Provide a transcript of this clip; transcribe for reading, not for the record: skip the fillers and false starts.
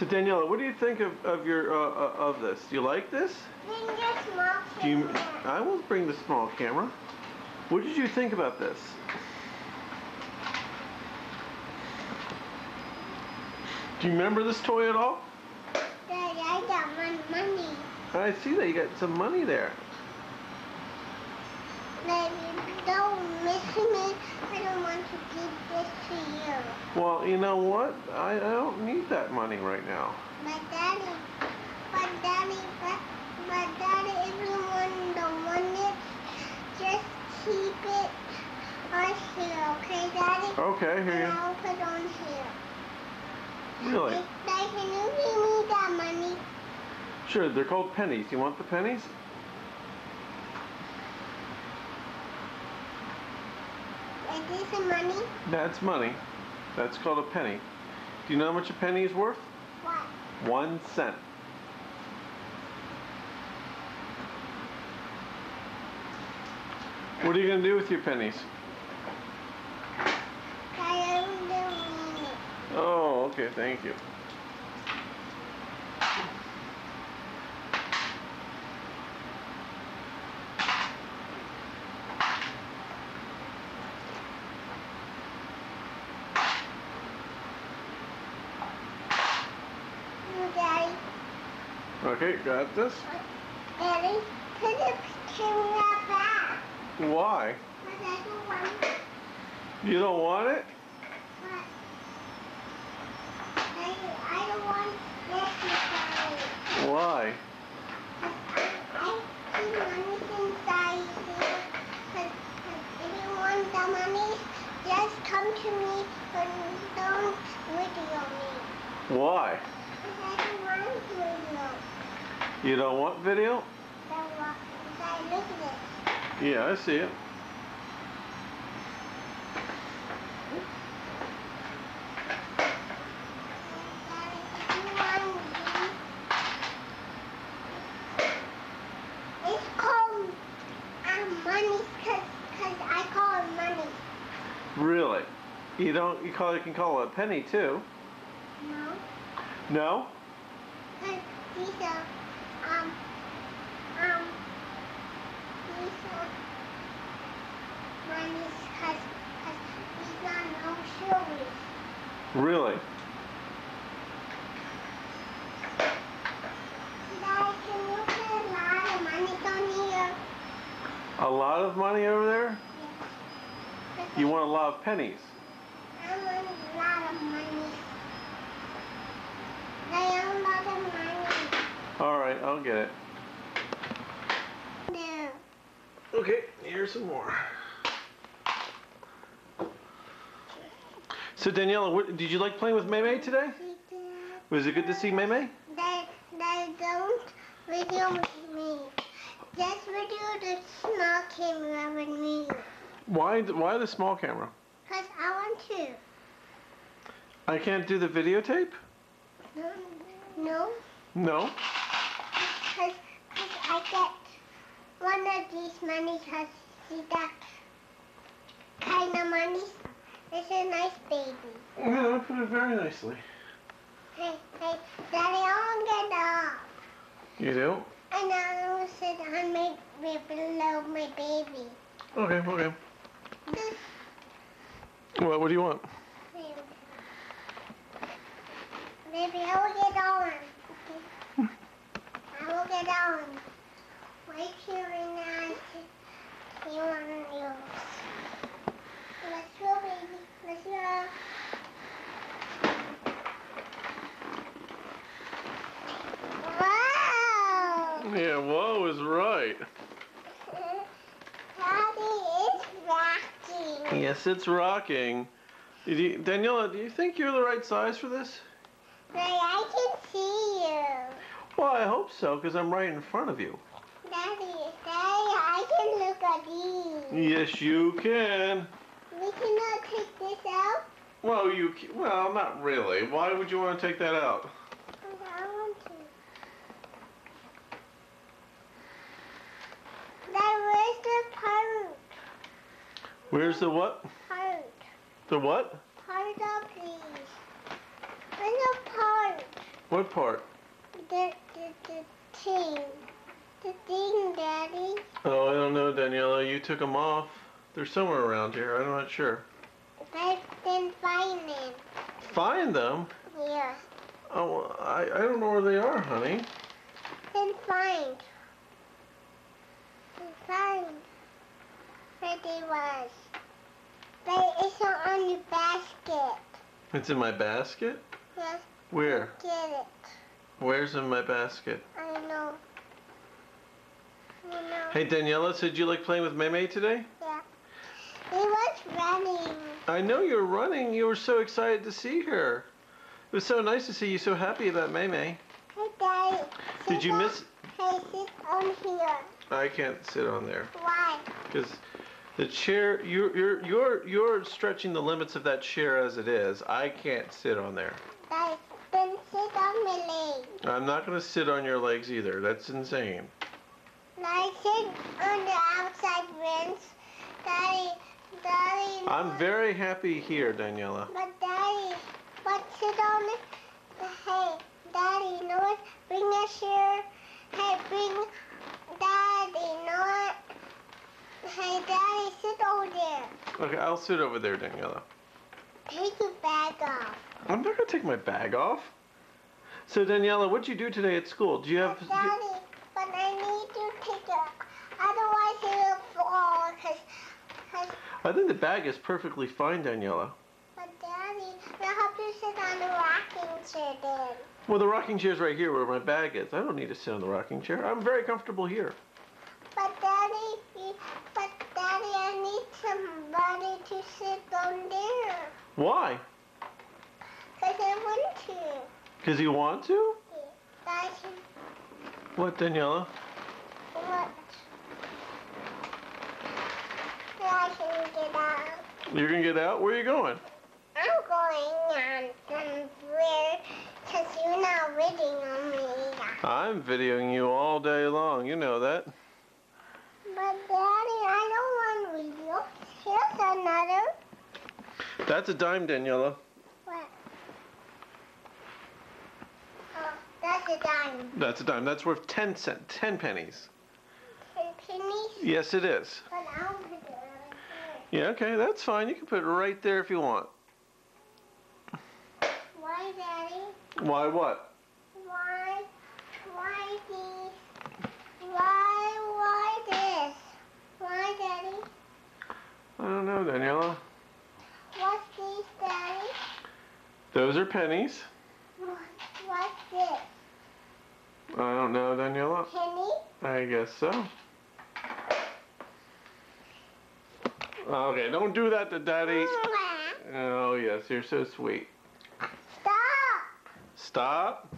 So Daniela, what do you think of your of this? Do you like this? Bring the small camera. I will bring the small camera. What did you think about this? Do you remember this toy at all? Daddy, I got my money. I see that you got some money there. Daddy, don't miss me. I don't want to give this to you. Well, you know what? I don't need that money right now. But Daddy, if you don't want it, just keep it on here, okay, Daddy? Okay, here you go. I'll put it on here. Really? Daddy, can you give me that money? Sure, they're called pennies. You want the pennies? Is this money? That's money. That's called a penny. Do you know how much a penny is worth? What? 1 cent. What are you going to do with your pennies? I don't need it. Oh, okay, thank you. Daddy. Okay, got this. Daddy, put the camera back. Why? But I don't want it. You don't want it? But I don't want this inside. Why? I see money inside here. But if you want the money, just come to me and don't video me. Why? Because I don't want video. You don't want video? Look at it. Yeah, I see it. It's called money because I call it money. Really? You can call it a penny too. No. No? Because these are money because these are no shoes. Really? Dad, can you put a lot of money down here? A lot of money over there? Yes. You want a lot of pennies? I want a lot of money. I want a lot of money. All right, I'll get it. No. Okay, here's some more. So Daniela, did you like playing with Maymay today? Was it good to see Maymay? They don't video with me. Just video the small camera with me. Why the small camera? Because I want to. I can't do the videotape? No. No? Because I get one of these money because see that kind of money. It's a nice baby. Yeah, I put it very nicely. Hey, Daddy, I want to get off. You do? And I want to sit on below my baby. Okay. What do you want? Maybe I will get on. Okay. I will get on. Wait here and I see one of yours. Let's go, baby. Let's go. Wow! Yeah, whoa is right. Daddy is rocking. Yes, it's rocking. Daniela, do you think you're the right size for this? But I can see you. Well, I hope so, because I'm right in front of you. Daddy, I can look at these. Yes, you can. We cannot take this out? Well, not really. Why would you want to take that out? Because I want to. Dad, where's the part? Where's the what? Part. The what? Part up, please. Where's the part? What part? The thing. The thing, Daddy. Oh, I don't know, Daniela. You took them off. They're somewhere around here. I'm not sure. I didn't find them. Find them? Yeah. Oh, I don't know where they are, honey. Didn't find. Find where they was. But it's not on your basket. It's in my basket? Yes. Where? Get it. Where's in my basket? I know. You know. Hey, Daniela, so did you like playing with Maymay today? Yeah. He was running. I know you were running. You were so excited to see her. It was so nice to see you so happy about Maymay. Hey, Daddy. Did you miss? Hey, sit on here. I can't sit on there Why? because the chair. You're stretching the limits of that chair as it is. I can't sit on there. Daddy, then sit on my leg. I'm not going to sit on your legs either. That's insane. Now sit on the outside fence. Daddy. I'm very happy here, Daniela. But Daddy, sit on it. Hey, Daddy, you know what? Bring a chair. Hey, bring Daddy, you know what? Hey, Daddy, sit over there. Okay, I'll sit over there, Daniela. Take your bag off. I'm not going to take my bag off. So, Daniela, what'd you do today at school? Do you have... Daddy, but I need to take it. Otherwise, it will fall. Cause, I think the bag is perfectly fine, Daniela. but Daddy, you have to sit on the rocking chair then. Well, the rocking chair's right here where my bag is. I don't need to sit on the rocking chair. I'm very comfortable here. But Daddy, I need somebody to sit on there. Why? Cause I want to. Because you want to? Daddy, What, Daniela? what? I can get out. You're going to get out? Where are you going? I'm going on where, cause you're not waiting on me. I'm videoing you all day long. You know that. But Daddy, I don't want video. Here's another. That's a dime, Daniela. What? Oh, that's a dime. That's a dime. That's worth 10 pennies. 10 pennies? Yes, it is. But I'll put it right Yeah, okay, that's fine. You can put it right there if you want. here. Why, Daddy? Why what? Why these? Why this? Why, Daddy? I don't know, Daniela. What's these, Daddy? Those are pennies. What's this? I don't know, Daniela. Penny? I guess so. Okay, don't do that to Daddy. Oh, yes, you're so sweet. Stop! Stop.